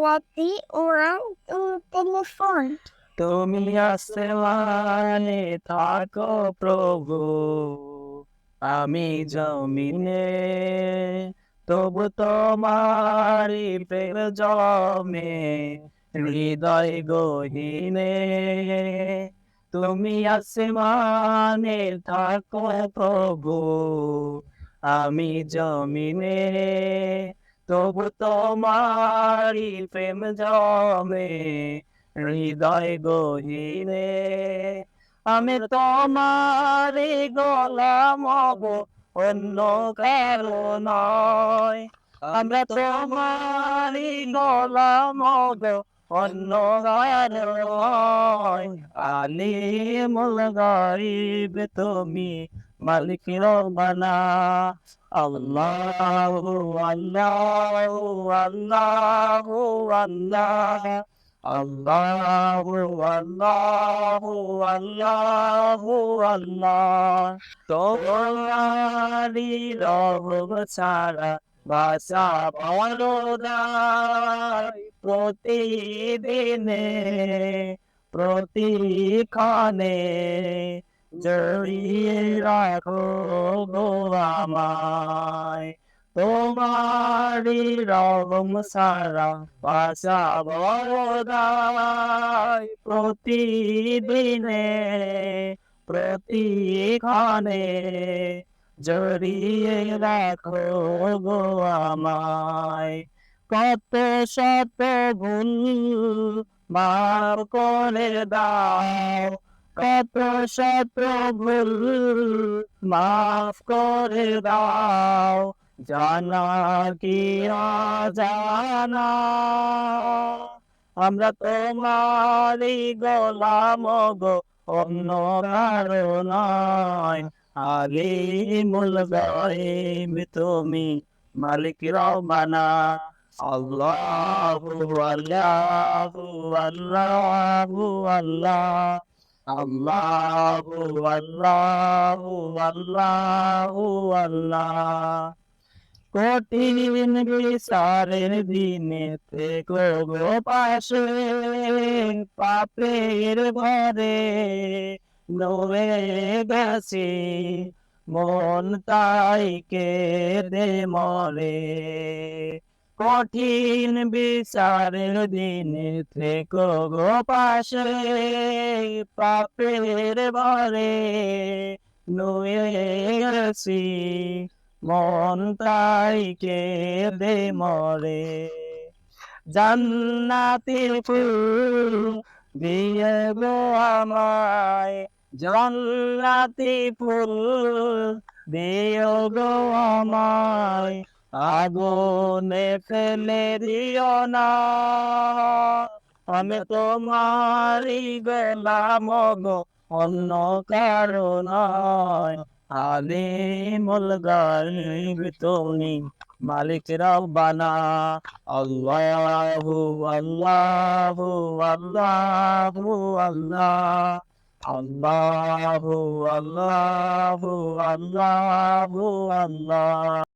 وأطيعوا telephone. তুমি আসমানে থাকো প্রভু, আমি জমিনে, তবু তোমারি প্রেম জমে হৃদয় গহীনে। তুমি আসমানে থাকো প্রভু, আমি জমিনে, তবু তোমারি প্রেম জমে হৃদয় গহীনে। আমি তোমারি গোলাম হব, অন্য কারো নয়। আমরা তোমারি গোলাম হব, অন্য কারো নয়। আলিমুল গায়ব তুমি, মালিক রব্বানা। আল্লাহু আল্লাহু আল্লাহু আল্লাহ, আল্লাহু আল্লাহু আল্লাহু আল্লাহ। তোমারি রহম ছাড়া বাঁচা বড় দায়। প্রতিদিনে প্রতিক্ষণে জড়িয়ে রাখো গো আমায়। তোমারি রহম সারা বাঁচা বড় দায়। প্রতিদিনে প্রতিক্ষণে জড়িয়ে রাখো গো আমায়। কত শত ভুল মাফ করে দাও, কত শত ভুল মাফ করে দাও, জানা কি অজানা। আমরা তোমারই গোলাম গো, অন্য কারো নয়। আলিমুল গায়ব তুমি, মালিক রব্বানা। আল্লাহু আল্লাহু আল্লাহু আল্লাহ, আল্লাহু আল্লাহু আল্লাহু আল্লাহ। কঠিন বিচারের দিনে থেকো গো পাশে, পাপের ঘরে নবে গেছি, মন তাই কেঁদে মরে। কঠিন বিচারের দিনে থেকো গো পাশে, পাপের ঘরে নুয়ে গেছি, মন তাই কেঁদে মরে। জান্নাতের ফুল দিয়ে গো আমায়, জান্নাতি ফুল দিও গো আমায়। আগুনে ফেলে দিও না, আমি তোমারই গোলাম গো, অন্য কারো নয়। আলিমুল গায়ব তুমি, মালিক রব্বানা। আল্লাহু আল্লাহু আল্লাহু আল্লাহ, আল্লাহু আল্লাহু আল্লাহু আল্লাহ।